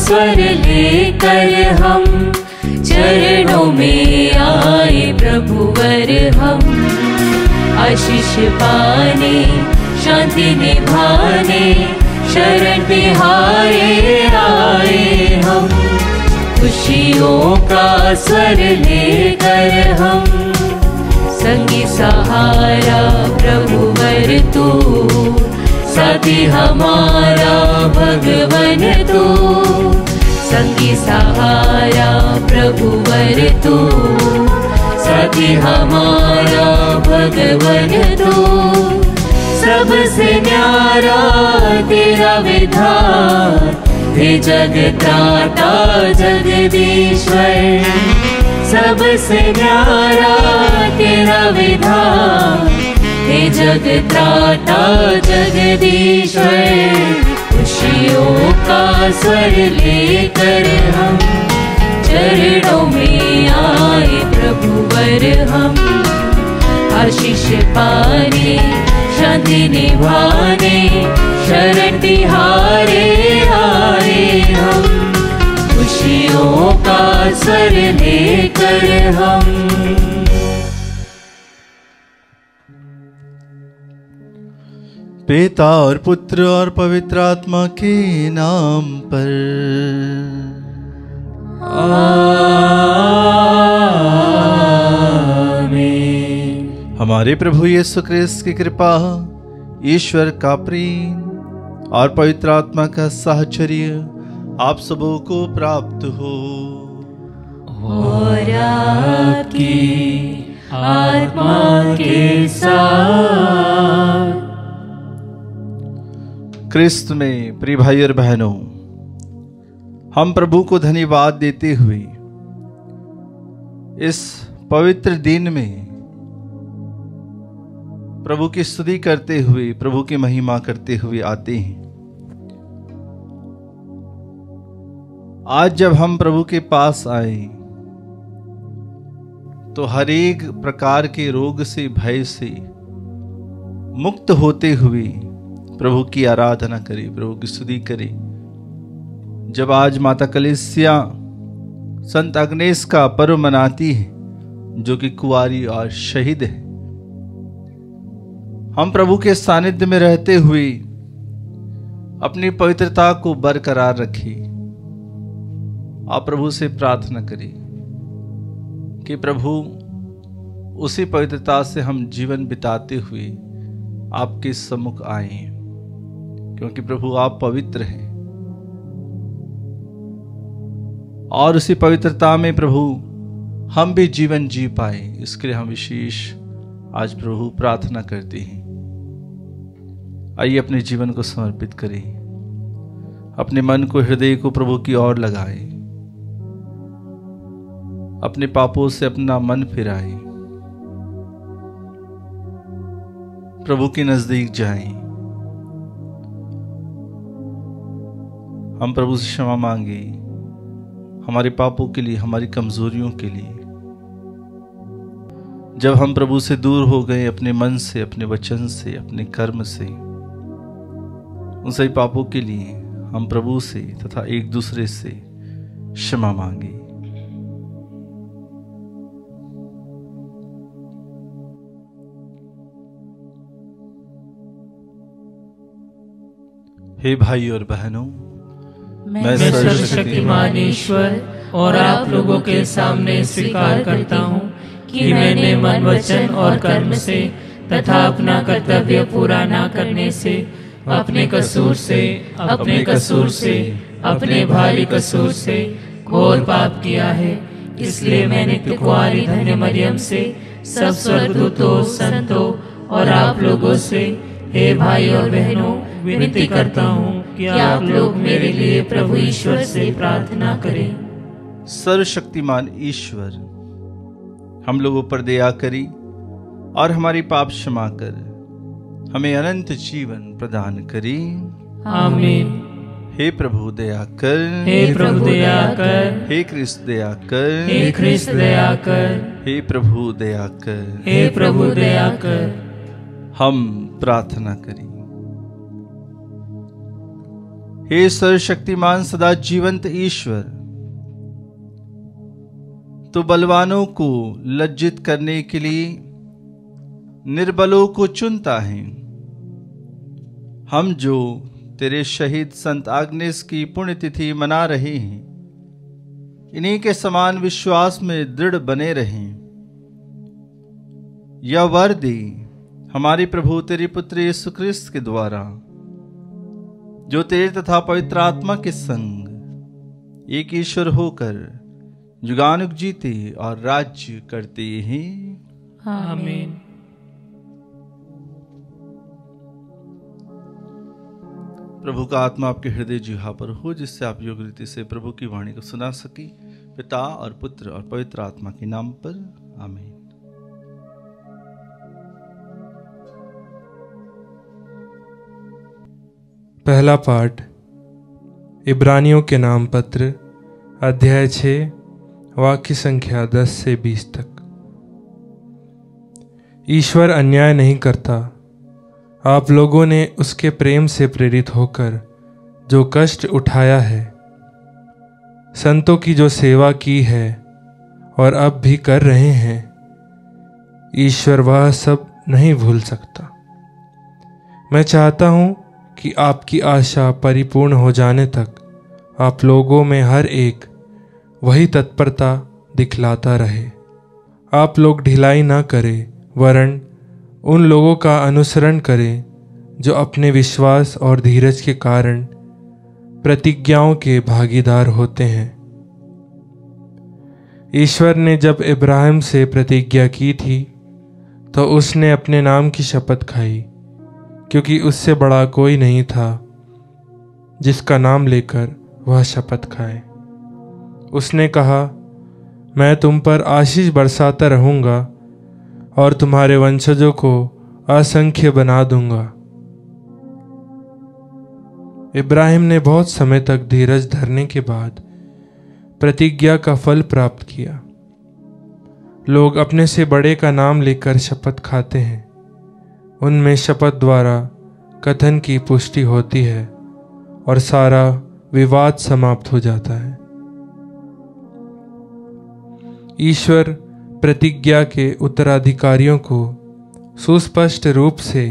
स्वर लेकर हम चरणों में आए प्रभुवर हम। आशीष पाने शांति निभाने शरण तिहारे आए हम। खुशियों का स्वर लेकर हम संगी सहारा प्रभुवर तू, साथी हमारा भगवन तू। संगी सहारा प्रभुवर तू, साथी हमारा भगवन तू। सबसे न्यारा तेरा विधान, हे जगत्राता जगदीश्वर। सबसे न्यारा तेरा विधान, हे जगत्राता जगदीश्वर। खुशियों का स्वर लेकर हम चरणों में आए प्रभुवर हम। आशीष पाने शांति निभाने शरण तिहारे आए हम। खुशियों का स्वर लेकर हम। पिता और पुत्र और पवित्र आत्मा के नाम पर आमीन। हमारे प्रभु यीशु ख्रिस्त की कृपा, ईश्वर का प्रेम और पवित्र आत्मा का साहचर्य आप सबों को प्राप्त हो और आपकी आत्मा के साथ। क्रिस्त में प्रिय भाई और बहनों, हम प्रभु को धन्यवाद देते हुए इस पवित्र दिन में प्रभु की स्तुति करते हुए, प्रभु की महिमा करते हुए आते हैं। आज जब हम प्रभु के पास आए तो हर एक प्रकार के रोग से, भय से मुक्त होते हुए प्रभु की आराधना करें, प्रभु की स्तुति करें। जब आज माता कलीसिया संत अग्नेस का पर्व मनाती है, जो कि कुंवारी और शहीद है, हम प्रभु के सानिध्य में रहते हुए अपनी पवित्रता को बरकरार रखें। आप प्रभु से प्रार्थना करें कि प्रभु उसी पवित्रता से हम जीवन बिताते हुए आपके सम्मुख आए, क्योंकि प्रभु आप पवित्र हैं। और उसी पवित्रता में प्रभु हम भी जीवन जी पाए, इसके लिए हम विशेष आज प्रभु प्रार्थना करते हैं। आइए अपने जीवन को समर्पित करें, अपने मन को, हृदय को प्रभु की ओर लगाएं, अपने पापों से अपना मन फिराएं, प्रभु के नजदीक जाएं। हम प्रभु से क्षमा मांगे हमारे पापों के लिए, हमारी कमजोरियों के लिए। जब हम प्रभु से दूर हो गए, अपने मन से, अपने वचन से, अपने कर्म से, उन सभी पापों के लिए हम प्रभु से तथा एक दूसरे से क्षमा मांगे। हे भाई और बहनों, मैं सर्वशक्तिमान ईश्वर और आप लोगों के सामने स्वीकार करता हूँ कि मैंने मन, वचन और कर्म से तथा अपना कर्तव्य पूरा न करने से, अपने कसूर से, अपने भारी कसूर से घोर पाप किया है। इसलिए मैंने कुंवारी धन्य मरियम से, सब स्वर्गदूतों, संतों और आप लोगों से, हे भाई और बहनों, विनती करता हूँ कि आप लोग मेरे लिए प्रभु ईश्वर से प्रार्थना करें। सर्वशक्तिमान ईश्वर हम लोगों पर दया करी और हमारी पाप क्षमा कर हमें अनंत जीवन प्रदान करी। आमीन। हे प्रभु दया कर, हे प्रभु दया कर, हे क्रिस्त दया कर, हे क्रिस्त दया कर, हे प्रभु दया कर, हे प्रभु दया कर। हम प्रार्थना करें। हे सर्वशक्तिमान सदा जीवंत ईश्वर, तो बलवानों को लज्जित करने के लिए निर्बलों को चुनता है। हम जो तेरे शहीद संत आग्नेस की पुण्यतिथि मना रहे हैं, इन्हीं के समान विश्वास में दृढ़ बने रहें। यह वर दे हमारे प्रभु तेरे पुत्र यीशु क्रिस्त के द्वारा, जो तेरे तथा पवित्र आत्मा के संग एक ईश्वर होकर युगानुग जीते और राज्य करते हैं। आमीन। प्रभु का आत्मा आपके हृदय जिह्वा पर हो, जिससे आप योग्य रीति से प्रभु की वाणी को सुना सके। पिता और पुत्र और पवित्र आत्मा के नाम पर आमीन। पहला पाठ इब्रानियों के नाम पत्र, अध्याय 6, वाक्य संख्या 10 से 20 तक। ईश्वर अन्याय नहीं करता। आप लोगों ने उसके प्रेम से प्रेरित होकर जो कष्ट उठाया है, संतों की जो सेवा की है और अब भी कर रहे हैं, ईश्वर वह सब नहीं भूल सकता। मैं चाहता हूं कि आपकी आशा परिपूर्ण हो जाने तक आप लोगों में हर एक वही तत्परता दिखलाता रहे। आप लोग ढिलाई ना करें, वरन उन लोगों का अनुसरण करें जो अपने विश्वास और धीरज के कारण प्रतिज्ञाओं के भागीदार होते हैं। ईश्वर ने जब इब्राहिम से प्रतिज्ञा की थी तो उसने अपने नाम की शपथ खाई, क्योंकि उससे बड़ा कोई नहीं था जिसका नाम लेकर वह शपथ खाए। उसने कहा, मैं तुम पर आशीष बरसाता रहूंगा और तुम्हारे वंशजों को असंख्य बना दूंगा। इब्राहिम ने बहुत समय तक धीरज धरने के बाद प्रतिज्ञा का फल प्राप्त किया। लोग अपने से बड़े का नाम लेकर शपथ खाते हैं। उनमें शपथ द्वारा कथन की पुष्टि होती है और सारा विवाद समाप्त हो जाता है। ईश्वर प्रतिज्ञा के उत्तराधिकारियों को सुस्पष्ट रूप से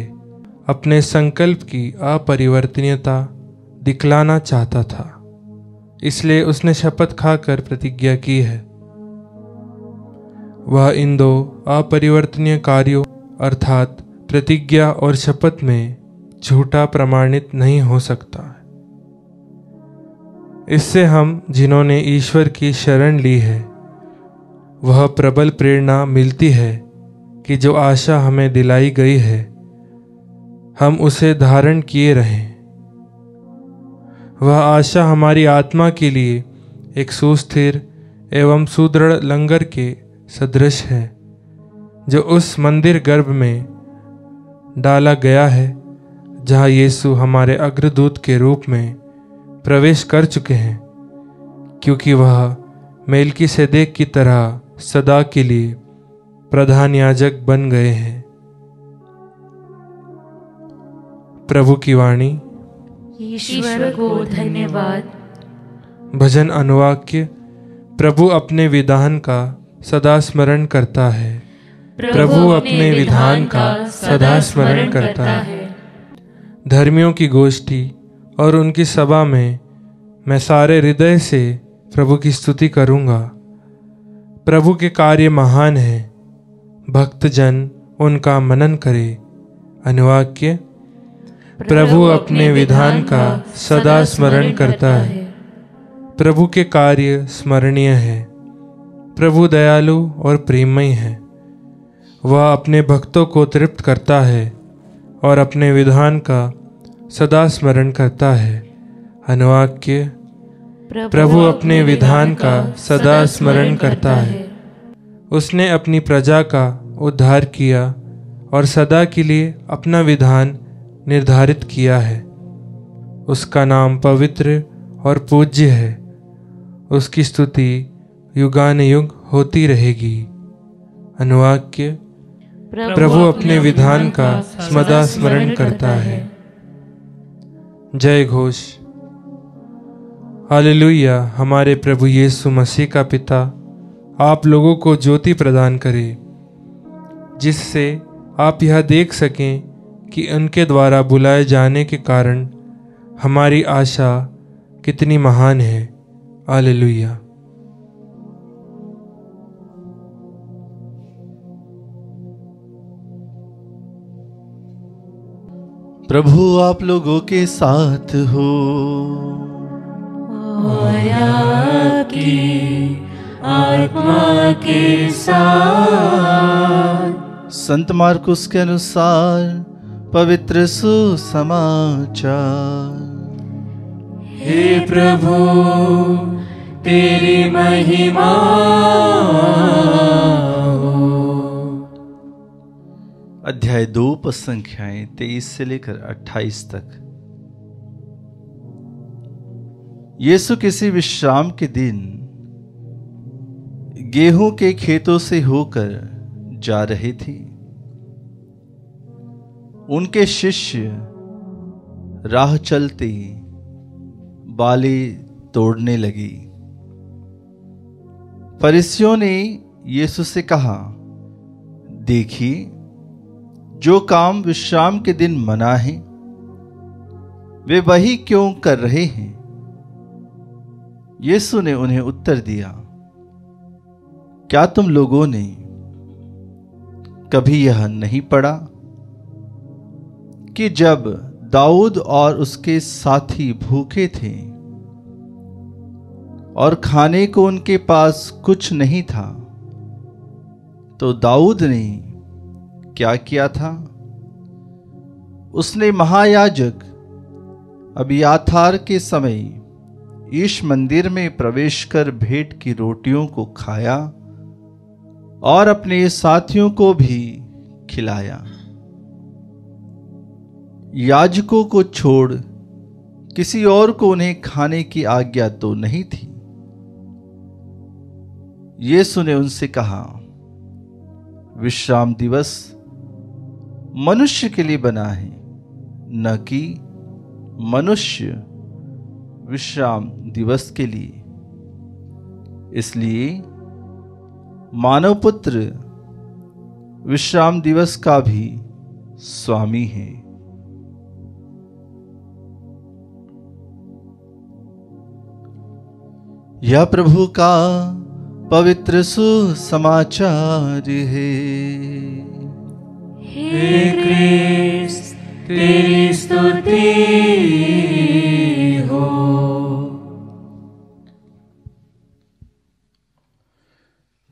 अपने संकल्प की अपरिवर्तनीयता दिखलाना चाहता था, इसलिए उसने शपथ खाकर प्रतिज्ञा की है। वह इन दो अपरिवर्तनीय कार्यों अर्थात प्रतिज्ञा और शपथ में झूठा प्रमाणित नहीं हो सकता। इससे हम जिन्होंने ईश्वर की शरण ली है, वह प्रबल प्रेरणा मिलती है कि जो आशा हमें दिलाई गई है, हम उसे धारण किए रहें। वह आशा हमारी आत्मा के लिए एक सुस्थिर एवं सुदृढ़ लंगर के सदृश है, जो उस मंदिर गर्भ में डाला गया है जहाँ यीशु हमारे अग्रदूत के रूप में प्रवेश कर चुके हैं, क्योंकि वह मेल्कीसेदेक की तरह सदा के लिए प्रधान याजक बन गए हैं। प्रभु की वाणी। ईश्वर को धन्यवाद। भजन अनुवाक्य। प्रभु अपने विधान का सदा स्मरण करता है। प्रभु अपने विधान का सदा स्मरण करता है। धर्मियों की गोष्ठी और उनकी सभा में मैं सारे हृदय से प्रभु की स्तुति करूंगा। प्रभु के कार्य महान हैं, भक्तजन उनका मनन करे। अनुवाक्य। प्रभु अपने विधान का सदा स्मरण करता है। प्रभु के कार्य स्मरणीय है। प्रभु दयालु और प्रेममय है। वह अपने भक्तों को तृप्त करता है और अपने विधान का सदा स्मरण करता है। अनुवाक्य। प्रभु अपने विधान का सदा स्मरण करता है। उसने अपनी प्रजा का उद्धार किया और सदा के लिए अपना विधान निर्धारित किया है। उसका नाम पवित्र और पूज्य है। उसकी स्तुति युगानुयुग होती रहेगी। अनुवाक्य। प्रभु अपने विधान का सदा स्मरण करता है। जय घोष। हालेलुया। हमारे प्रभु यीशु मसीह का पिता आप लोगों को ज्योति प्रदान करे, जिससे आप यह देख सकें कि उनके द्वारा बुलाए जाने के कारण हमारी आशा कितनी महान है। हालेलुया। प्रभु आप लोगों के साथ हो और आपकी आत्मा के साथ। संत मार्कुस के अनुसार पवित्र सुसमाचार। हे प्रभु तेरी महिमा हो। अध्याय 2 पद संख्याएं 23 से लेकर 28 तक। यीशु किसी विश्राम के दिन गेहूं के खेतों से होकर जा रहे थे। उनके शिष्य राह चलते बालें तोड़ने लगे। फरीसियों ने यीशु से कहा, देखिए, जो काम विश्राम के दिन मना है वे वही क्यों कर रहे हैं? यीशु ने उन्हें उत्तर दिया, क्या तुम लोगों ने कभी यह नहीं पढ़ा कि जब दाऊद और उसके साथी भूखे थे और खाने को उनके पास कुछ नहीं था, तो दाऊद ने क्या किया था? उसने महायाजक अबियाथार के समय ईश मंदिर में प्रवेश कर भेंट की रोटियों को खाया और अपने साथियों को भी खिलाया। याजकों को छोड़ किसी और को उन्हें खाने की आज्ञा तो नहीं थी। यीशु ने उनसे कहा, विश्राम दिवस मनुष्य के लिए बना है, न कि मनुष्य विश्राम दिवस के लिए। इसलिए मानव पुत्र विश्राम दिवस का भी स्वामी है। यह प्रभु का पवित्र सुसमाचार है। हे क्रिस्त तेरी स्तुति हो।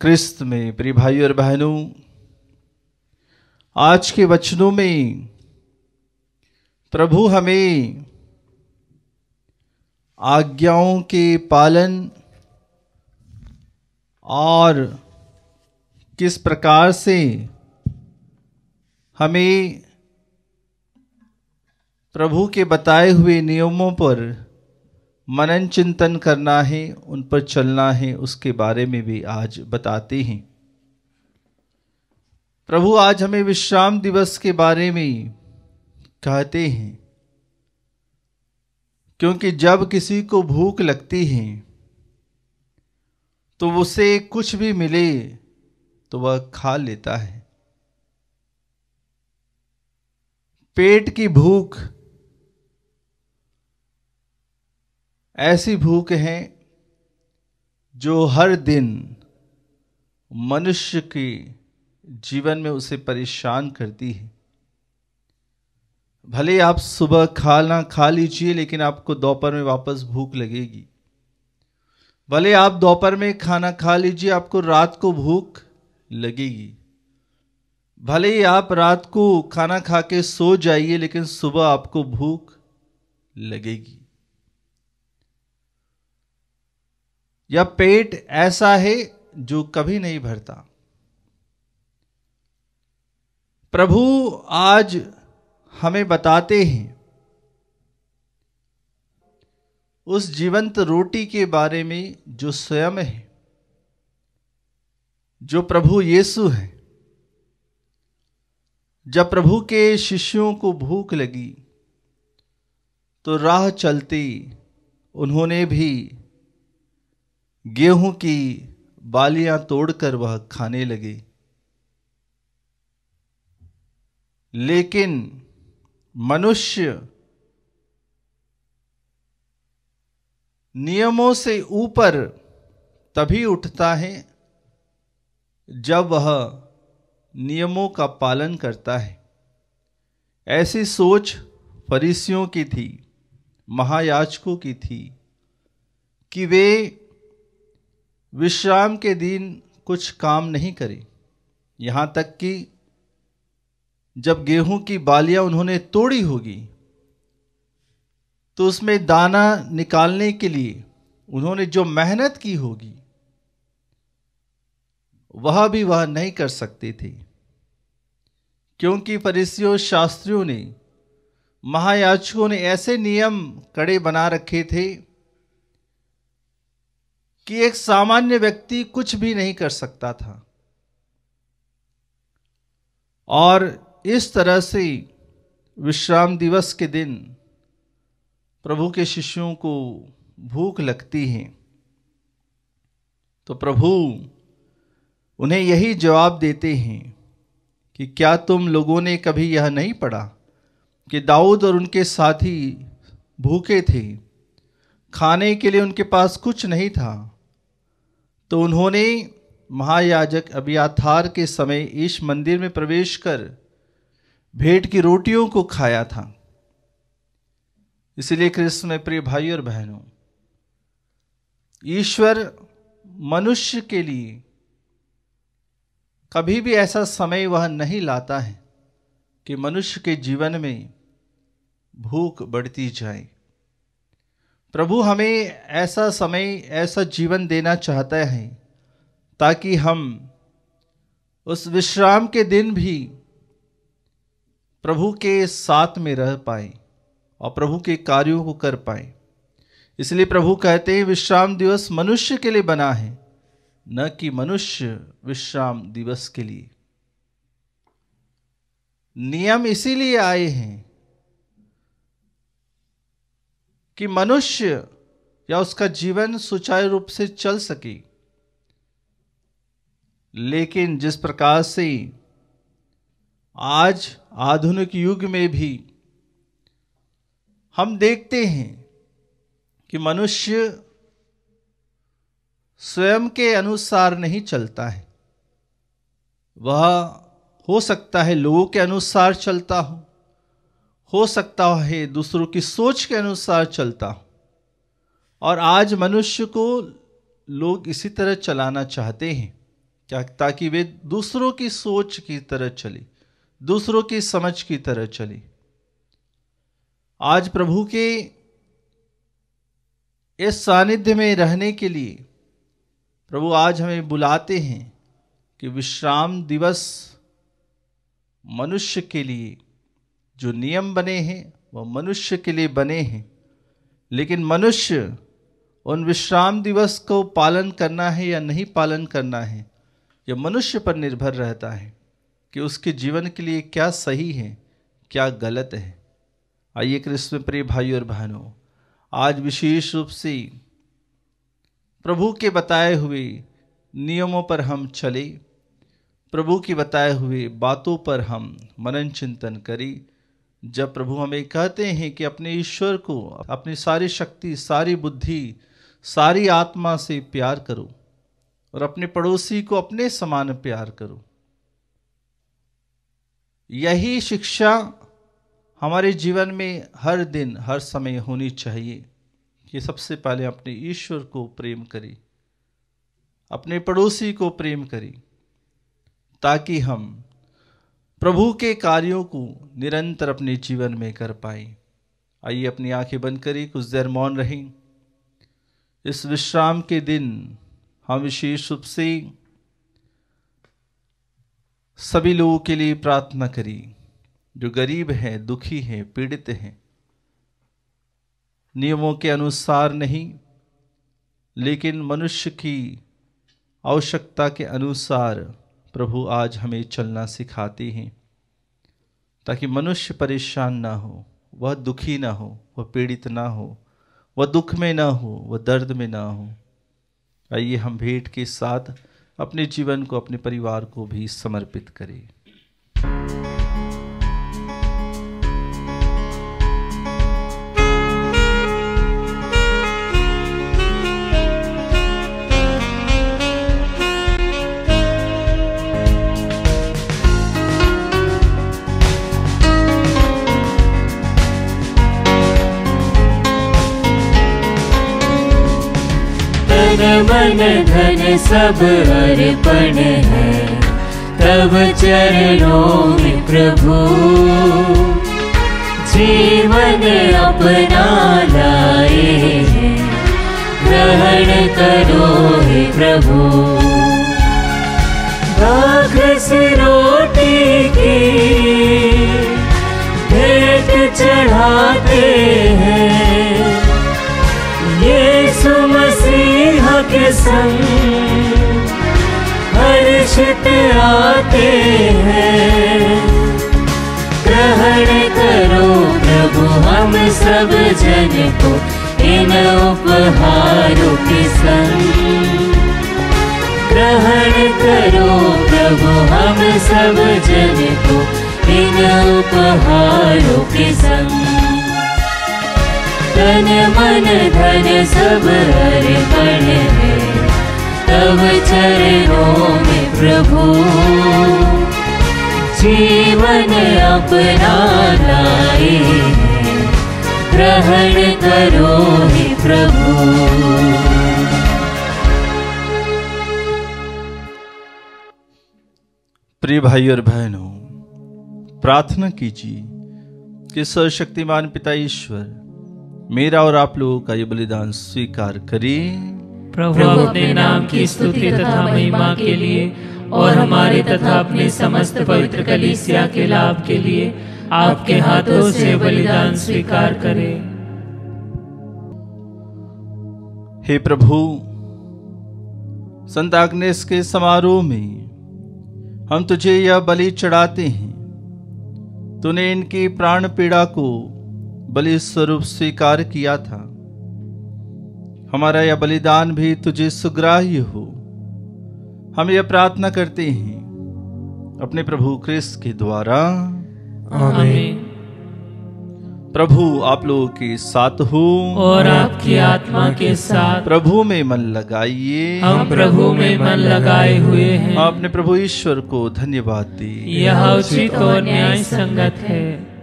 क्रिस्त में प्रिय भाई और बहनों, आज के वचनों में प्रभु हमें आज्ञाओं के पालन और किस प्रकार से हमें प्रभु के बताए हुए नियमों पर मनन चिंतन करना है, उन पर चलना है, उसके बारे में भी आज बताते हैं। प्रभु आज हमें विश्राम दिवस के बारे में कहते हैं, क्योंकि जब किसी को भूख लगती है तो उसे कुछ भी मिले तो वह खा लेता है। पेट की भूख ऐसी भूख है जो हर दिन मनुष्य के जीवन में उसे परेशान करती है। भले आप सुबह खाना खा लीजिए, लेकिन आपको दोपहर में वापस भूख लगेगी। भले आप दोपहर में खाना खा लीजिए, आपको रात को भूख लगेगी। भले ही आप रात को खाना खा के सो जाइए, लेकिन सुबह आपको भूख लगेगी। यह पेट ऐसा है जो कभी नहीं भरता। प्रभु आज हमें बताते हैं उस जीवंत रोटी के बारे में जो स्वयं है, जो प्रभु यीशु है। जब प्रभु के शिष्यों को भूख लगी तो राह चलते उन्होंने भी गेहूं की बालियां तोड़कर वह खाने लगे। लेकिन मनुष्य नियमों से ऊपर तभी उठता है जब वह नियमों का पालन करता है। ऐसी सोच फरीसियों की थी, महायाजकों की थी कि वे विश्राम के दिन कुछ काम नहीं करें। यहाँ तक कि जब गेहूं की बालियां उन्होंने तोड़ी होगी तो उसमें दाना निकालने के लिए उन्होंने जो मेहनत की होगी वह नहीं कर सकते थे, क्योंकि फरीसियों शास्त्रियों ने, महायाजकों ने ऐसे नियम कड़े बना रखे थे कि एक सामान्य व्यक्ति कुछ भी नहीं कर सकता था। और इस तरह से विश्राम दिवस के दिन प्रभु के शिष्यों को भूख लगती है तो प्रभु उन्हें यही जवाब देते हैं कि क्या तुम लोगों ने कभी यह नहीं पढ़ा कि दाऊद और उनके साथी भूखे थे, खाने के लिए उनके पास कुछ नहीं था, तो उन्होंने महायाजक अबियाथार के समय इस मंदिर में प्रवेश कर भेंट की रोटियों को खाया था। इसलिए कृष्ण में प्रिय भाई और बहनों, ईश्वर मनुष्य के लिए कभी भी ऐसा समय वह नहीं लाता है कि मनुष्य के जीवन में भूख बढ़ती जाए। प्रभु हमें ऐसा समय, ऐसा जीवन देना चाहता है ताकि हम उस विश्राम के दिन भी प्रभु के साथ में रह पाए और प्रभु के कार्यों को कर पाए। इसलिए प्रभु कहते हैं विश्राम दिवस मनुष्य के लिए बना है, न कि मनुष्य विश्राम दिवस के लिए। नियम इसीलिए आए हैं कि मनुष्य या उसका जीवन सुचारू रूप से चल सके। लेकिन जिस प्रकार से आज आधुनिक युग में भी हम देखते हैं कि मनुष्य स्वयं के अनुसार नहीं चलता है, वह हो सकता है लोगों के अनुसार चलता हो सकता है दूसरों की सोच के अनुसार चलता हो। और आज मनुष्य को लोग इसी तरह चलाना चाहते हैं ताकि वे दूसरों की सोच की तरह चले, दूसरों की समझ की तरह चले। आज प्रभु के इस सानिध्य में रहने के लिए प्रभु आज हमें बुलाते हैं कि विश्राम दिवस मनुष्य के लिए जो नियम बने हैं वह मनुष्य के लिए बने हैं, लेकिन मनुष्य उन विश्राम दिवस को पालन करना है या नहीं पालन करना है यह मनुष्य पर निर्भर रहता है कि उसके जीवन के लिए क्या सही है, क्या गलत है। आइए कृष्ण प्रिय भाई और बहनों, आज विशेष रूप से प्रभु के बताए हुए नियमों पर हम चले, प्रभु की बताए हुए बातों पर हम मनन चिंतन करें। जब प्रभु हमें कहते हैं कि अपने ईश्वर को अपनी सारी शक्ति, सारी बुद्धि, सारी आत्मा से प्यार करो और अपने पड़ोसी को अपने समान प्यार करो, यही शिक्षा हमारे जीवन में हर दिन हर समय होनी चाहिए कि सबसे पहले अपने ईश्वर को प्रेम करें, अपने पड़ोसी को प्रेम करें, ताकि हम प्रभु के कार्यों को निरंतर अपने जीवन में कर पाए। आइए अपनी आंखें बंद करें, कुछ देर मौन रहें। इस विश्राम के दिन हम विशेष रूप से सभी लोगों के लिए प्रार्थना करें जो गरीब हैं, दुखी हैं, पीड़ित हैं। नियमों के अनुसार नहीं, लेकिन मनुष्य की आवश्यकता के अनुसार प्रभु आज हमें चलना सिखाते हैं, ताकि मनुष्य परेशान ना हो, वह दुखी ना हो, वह पीड़ित ना हो, वह दुख में ना हो, वह दर्द में ना हो। आइए हम भेंट के साथ अपने जीवन को, अपने परिवार को भी समर्पित करें। मन धन सब अर्पण है तब चरणों में प्रभु, जीवन अपना लाए हैं ग्रहण करो हे प्रभु। दाखरस रोटी की भेंट चढ़ाते हैं, यीशु मसीह के संग हर्षित आते हैं। ग्रहण करो प्रभु हम सब जन को इन उपहारों के संग। ग्रहण करो प्रभु हम सब जन को इन उपहारों के संग। तन मन धन सब अर्पण है तब चरणों में प्रभु, जीवन अपना लाए हैं ग्रहण करो हे प्रभु। प्रिय भाई और बहनों, प्रार्थना कीजिए कि सर्वशक्तिमान पिता ईश्वर मेरा और आप लोगों का ये बलिदान स्वीकार करें। प्रभु अपने नाम की स्तुति तथा महिमा के लिए और हमारे तथा अपने समस्त पवित्र कलीसिया के लाभ के लिए आपके हाथों से बलिदान स्वीकार करें। हे प्रभु, संत अग्नेस के समारोह में हम तुझे यह बलि चढ़ाते हैं। तूने इनकी प्राण पीड़ा को बलि स्वरूप स्वीकार किया था। हमारा यह बलिदान भी तुझे सुग्राह्य हो। हम यह प्रार्थना करते हैं अपने प्रभु क्रिस्त के द्वारा। आमीन। प्रभु आप लोगों के साथ हो और आपकी आत्मा के साथ। प्रभु में मन लगाइए। हम प्रभु में मन लगाए हुए हैं। अपने प्रभु ईश्वर को धन्यवाद दी। यह उचित और न्याय संगत है।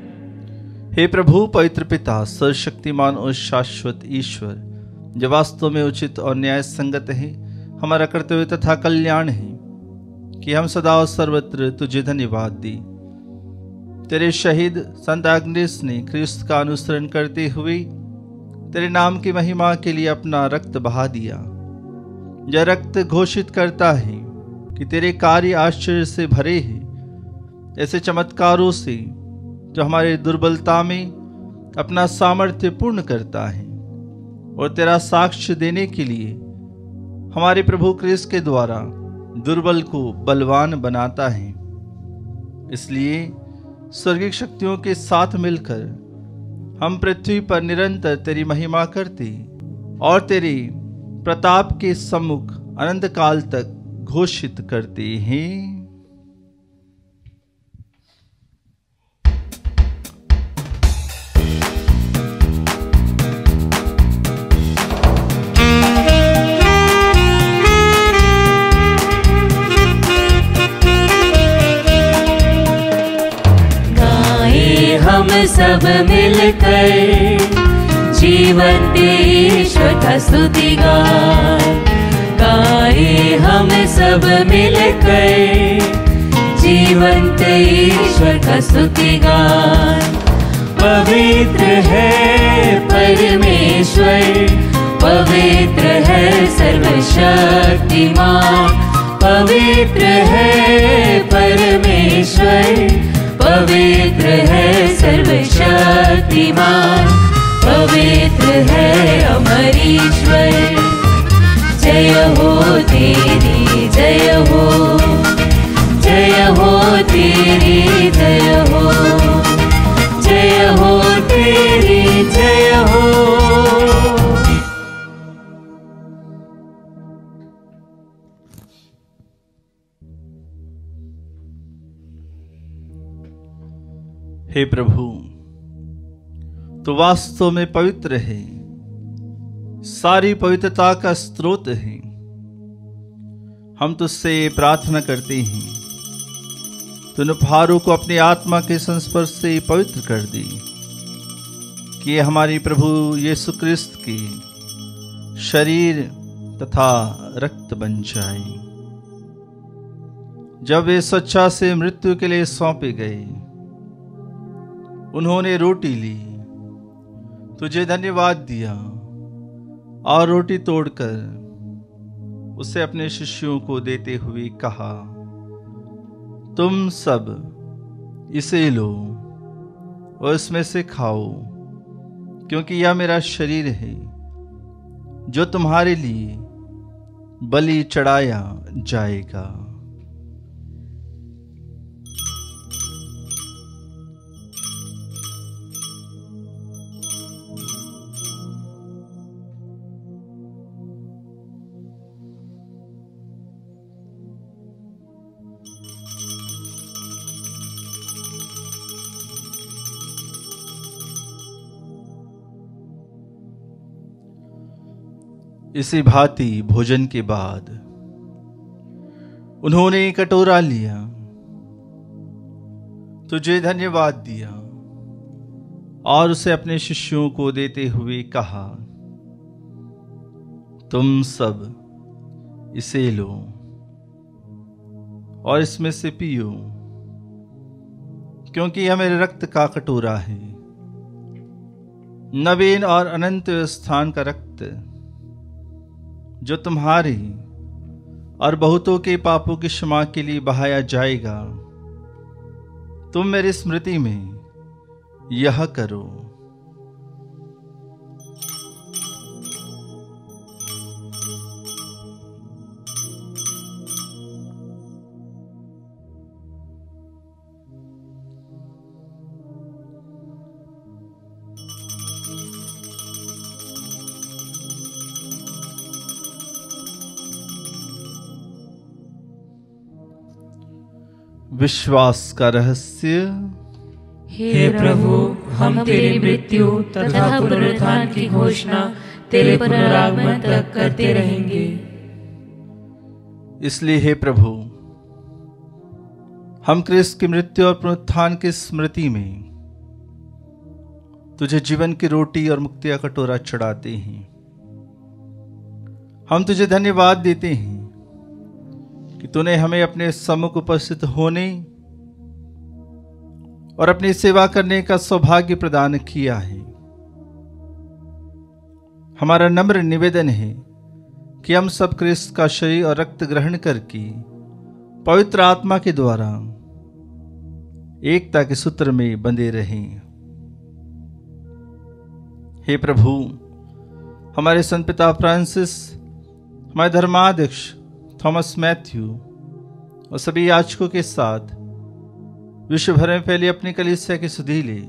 हे प्रभु पवित्र पिता, सर्वशक्तिमान और शाश्वत ईश्वर, जो वास्तव में उचित और न्याय संगत है, हमारा कर्तव्य तथा कल्याण है कि हम सदा और सर्वत्र तुझे धन्यवाद दी। तेरे शहीद संत अग्नेस ने क्रिस्त का अनुसरण करते हुए तेरे नाम की महिमा के लिए अपना रक्त बहा दिया। यह रक्त घोषित करता है कि तेरे कार्य आश्चर्य से भरे हैं, ऐसे चमत्कारों से जो हमारे दुर्बलता में अपना सामर्थ्य पूर्ण करता है और तेरा साक्ष्य देने के लिए हमारे प्रभु क्रिस्त के द्वारा दुर्बल को बलवान बनाता है। इसलिए स्वर्गीय शक्तियों के साथ मिलकर हम पृथ्वी पर निरंतर तेरी महिमा करते और तेरे प्रताप के सम्मुख अनंत काल तक घोषित करते हैं। हम सब मिलकर जीवंत ईश्वर का स्तुति गाए। हम सब मिलकर जीवंत ईश्वर का स्तुति गाए। पवित्र है परमेश्वर, पवित्र है सर्वशक्तिमान, पवित्र है परमेश्वर, पवित्र है सर्वशक्तिमान, पवित्र है अमर ईश्वर। जय हो तेरी जय हो, जय हो तेरी जय हो, जय हो तेरी जय हो। हे प्रभु, तो वास्तव में पवित्र है, सारी पवित्रता का स्रोत है। हम तुझसे प्रार्थना करते हैं, तूने उपहारों को अपनी आत्मा के संस्पर्श से पवित्र कर दी, कि हमारी प्रभु यीशु क्रिस्त की शरीर तथा रक्त बन जाए। जब वे स्वेच्छा से मृत्यु के लिए सौंपे गए, उन्होंने रोटी ली, तुझे धन्यवाद दिया और रोटी तोड़कर उसे अपने शिष्यों को देते हुए कहा, तुम सब इसे लो और इसमें से खाओ, क्योंकि यह मेरा शरीर है जो तुम्हारे लिए बलि चढ़ाया जाएगा। इसी भांति भोजन के बाद उन्होंने कटोरा लिया, तुझे धन्यवाद दिया और उसे अपने शिष्यों को देते हुए कहा, तुम सब इसे लो और इसमें से पियो, क्योंकि यह मेरे रक्त का कटोरा है, नवीन और अनंत स्थान का रक्त, जो तुम्हारे और बहुतों के पापों की क्षमा के लिए बहाया जाएगा। तुम मेरी स्मृति में यह करो। विश्वास का रहस्य। हे प्रभु, हम तेरी मृत्यु तथा पुनरुत्थान की घोषणा तेरे पुनरागमन तक करते रहेंगे। इसलिए हे प्रभु, हम क्रिस्त की मृत्यु और पुनरुत्थान की स्मृति में तुझे जीवन की रोटी और मुक्ति का कटोरा चढ़ाते हैं। हम तुझे धन्यवाद देते हैं कि तूने हमें अपने सम्मुख उपस्थित होने और अपनी सेवा करने का सौभाग्य प्रदान किया है। हमारा नम्र निवेदन है कि हम सब क्रिस्त का शरीर और रक्त ग्रहण करके पवित्र आत्मा के द्वारा एकता के सूत्र में बंधे रहें। हे प्रभु, हमारे संत पिता फ्रांसिस, हमारे धर्माध्यक्ष थॉमस मैथ्यू और सभी याजकों के साथ विश्व भर में फैली अपनी कलीसिया की सुधि ले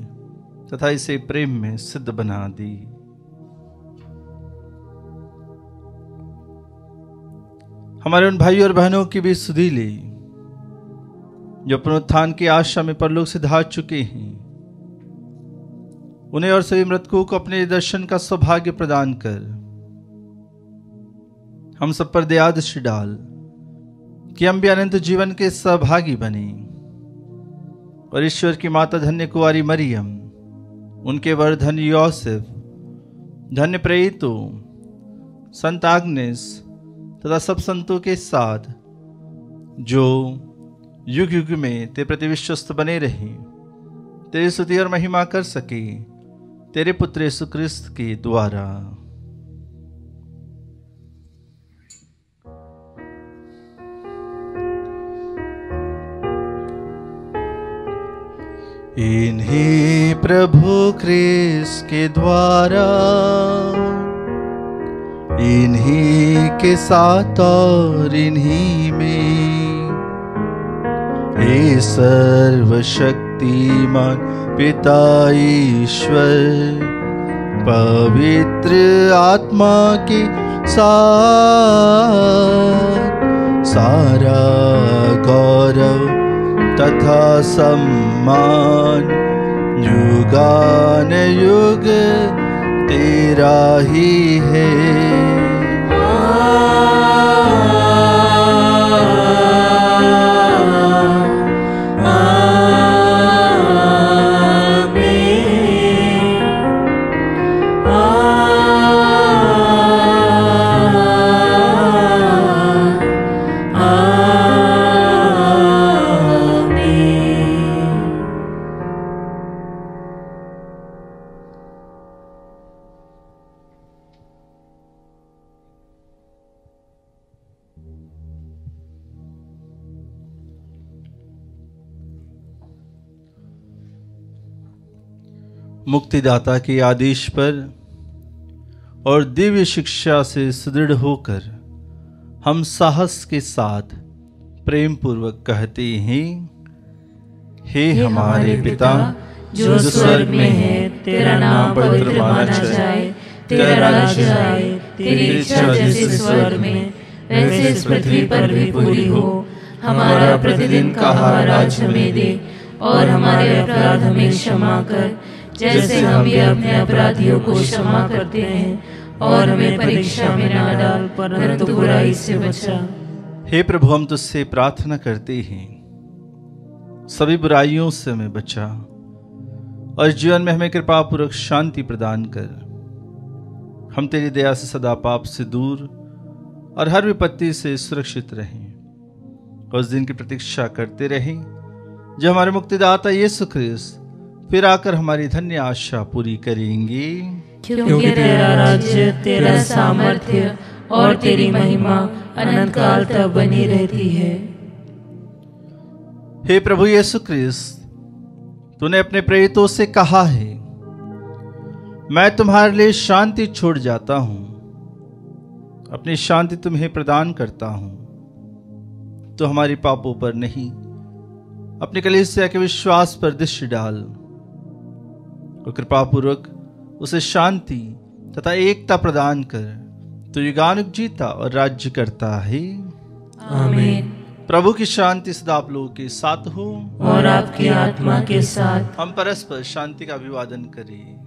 तथा इसे प्रेम में सिद्ध बना दी। हमारे उन भाइयों और बहनों की भी सुधि ले जो पुनरुत्थान की आशा में परलोक से धार चुके हैं। उन्हें और सभी मृतकों को अपने दर्शन का सौभाग्य प्रदान कर हम सब पर दया दृष्टि डाल कि हम भी अनंत जीवन के सहभागी बने और ईश्वर की माता धन्य कुंवारी मरियम, उनके वर धन्य योसेफ, धन्य प्रेरितों, संत आग्नेस तथा सब संतों के साथ जो युग युग में तेरे प्रति विश्वस्त बने रहे, तेरी स्तुति और महिमा कर सके, तेरे पुत्र यीशु क्रिस्त के द्वारा। इन्हीं प्रभु क्रिस्त के द्वारा, इन्हीं के साथ और इन्हीं में, हे सर्वशक्तिमान पिता ईश्वर, पवित्र आत्मा के साथ सारा गौरव तथा सम्मान युगानुयुग तेरा ही है। मुक्तिदाता के आदेश पर और दिव्य शिक्षा से सुदृढ़ होकर हम साहस के साथ प्रेम पूर्वक कहते हैं, हे हमारे पिता जो स्वर्ग में है, तेरा नाम पवित्र माना जाए, तेरा राज्य आए, तेरी इच्छा जैसे स्वर्ग में वैसे इस पृथ्वी पर भी पूरी हो। हमारा प्रतिदिन का आहार आज हमें दे, और हमारे अपराध हमें क्षमा कर, जैसे हम भी अपने अपराधियों को क्षमा करते हैं, और हमें परीक्षा में ना डाल, परंतु बुराई से बचा। हे प्रभु, हम तुझसे प्रार्थना करते हैं, सभी बुराइयों से हमें बचा और जीवन में हमें कृपा पूर्वक शांति प्रदान कर। हम तेरी दया से सदा पाप से दूर और हर विपत्ति से सुरक्षित रहें, और उस दिन की प्रतीक्षा करते रहें जो हमारे मुक्तिदाता यीशु ख्रिस्त फिर आकर हमारी धन्य आशा पूरी करेंगे। क्योंकि तेरा राज्य, तेरा सामर्थ्य और तेरी महिमा अनंत काल तक बनी रहती है। हे प्रभु यीशु ख्रिस्त, तूने अपने प्रेरितों से कहा है, मैं तुम्हारे लिए शांति छोड़ जाता हूं, अपनी शांति तुम्हें प्रदान करता हूं। तो हमारी पापों पर नहीं, अपनी कलीसिया के विश्वास पर दृष्टि डाल और कृपा पूर्वक उसे शांति तथा एकता प्रदान कर। तो युगानुग जीता और राज्य करता है। आमीन। प्रभु की शांति सदा आप लोगों के साथ हो और आपकी आत्मा के साथ। हम परस्पर शांति का अभिवादन करें।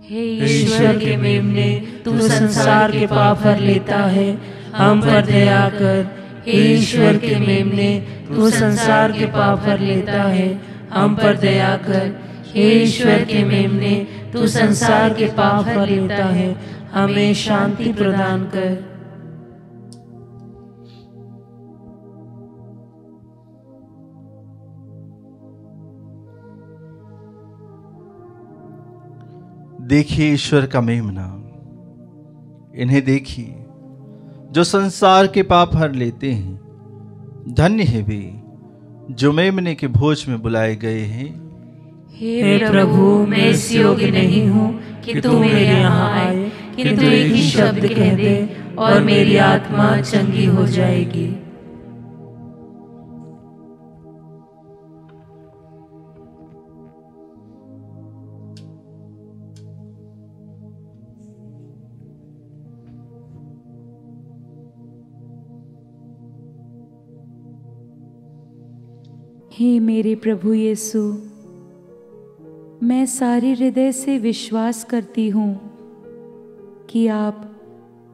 हे ईश्वर के मेमने, तू संसार के पाप हर लेता है, हम पर दया कर। हे ईश्वर के मेमने, तू संसार के पाप हर लेता है, हम पर दया कर। हे ईश्वर के मेमने, तू संसार के पाप हर लेता है, हमें शांति प्रदान कर। देखिए ईश्वर का मेमना, इन्हें देखिए जो संसार के पाप हर लेते हैं। धन्य है वे जो मेमने के भोज में बुलाए गए हैं। हे प्रभु, मैं इस योग्य नहीं हूँ कि तू मेरे यहाँ आए, किंतु एक ही शब्द कह दे और मेरी आत्मा चंगी हो जाएगी। हे मेरे प्रभु यीशु, मैं सारे हृदय से विश्वास करती हूँ कि आप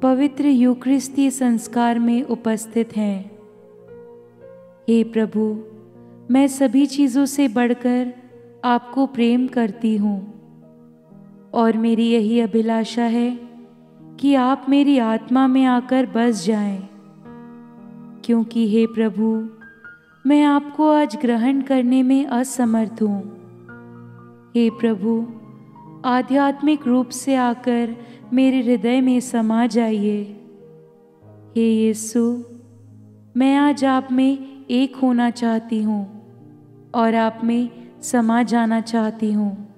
पवित्र यूकरिस्ती संस्कार में उपस्थित हैं। हे प्रभु, मैं सभी चीज़ों से बढ़कर आपको प्रेम करती हूँ, और मेरी यही अभिलाषा है कि आप मेरी आत्मा में आकर बस जाएं, क्योंकि हे प्रभु, मैं आपको आज ग्रहण करने में असमर्थ हूँ। हे प्रभु, आध्यात्मिक रूप से आकर मेरे हृदय में समा जाइए। हे यीशु, मैं आज आप में एक होना चाहती हूँ और आप में समा जाना चाहती हूँ।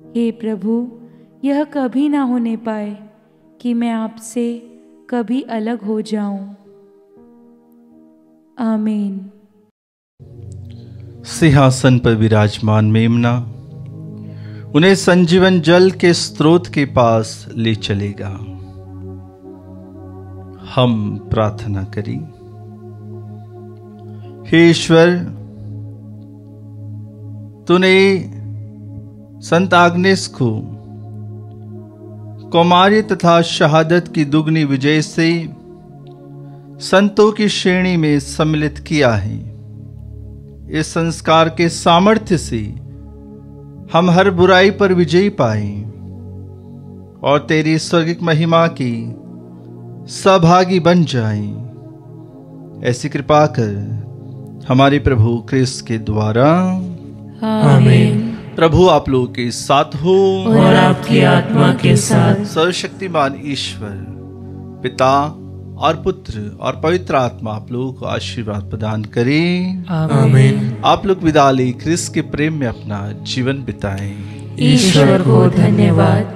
हे प्रभु, यह कभी ना होने पाए कि मैं आपसे कभी अलग हो जाऊं। आमीन। सिंहासन पर विराजमान मेमना उन्हें संजीवन जल के स्रोत के पास ले चलेगा। हम प्रार्थना करें। हे ईश्वर, तूने संत आग्नेस को कौमार्य तथा शहादत की दुगनी विजय से संतों की श्रेणी में सम्मिलित किया है। इस संस्कार के सामर्थ्य से हम हर बुराई पर विजय पाए और तेरी स्वर्गिक महिमा की सहभागी बन जाएं। ऐसी कृपा कर हमारे प्रभु क्रिस्त के द्वारा। आमीन। प्रभु आप लोगों के साथ हो और आपकी आत्मा के साथ। सर्वशक्तिमान ईश्वर पिता और पुत्र और पवित्र आत्मा आप लोगों को आशीर्वाद प्रदान करें। आमीन। आप लोग विदा ले क्रिस्त के प्रेम में अपना जीवन बिताएं। ईश्वर को धन्यवाद।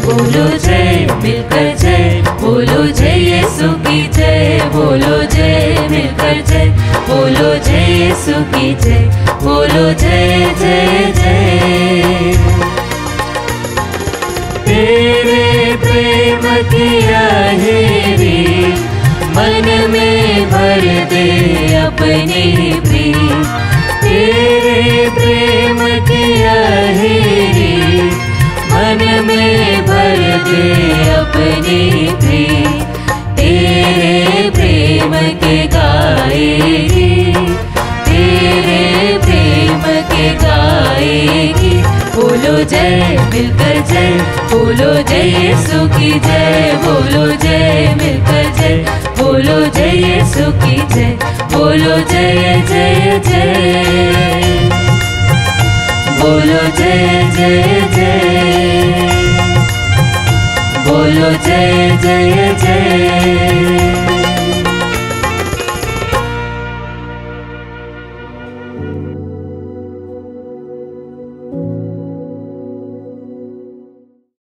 बोलो जय मिलकर जय, बोलो जय यीशु की जय, बोलो जय मिलकर जय, बोलो जय यीशु की जय, बोलो जय जय जय। तेरे प्रेम की लहरी मन में भर दे अपनी प्रीत, तेरे प्रेम की लहरी मन में भर दे अपनी प्रीत, तेरे प्रेम के गाएगी, तेरे प्रेम के गाएगी। बोलो जय मिलकर जय, बोलो जय यीशु की जय, बोलो जय मिलकर जय, बोलो जय यीशु की जय, बोलो जय जय जय, बोलो जय जय जय, बोलो जय जय जय।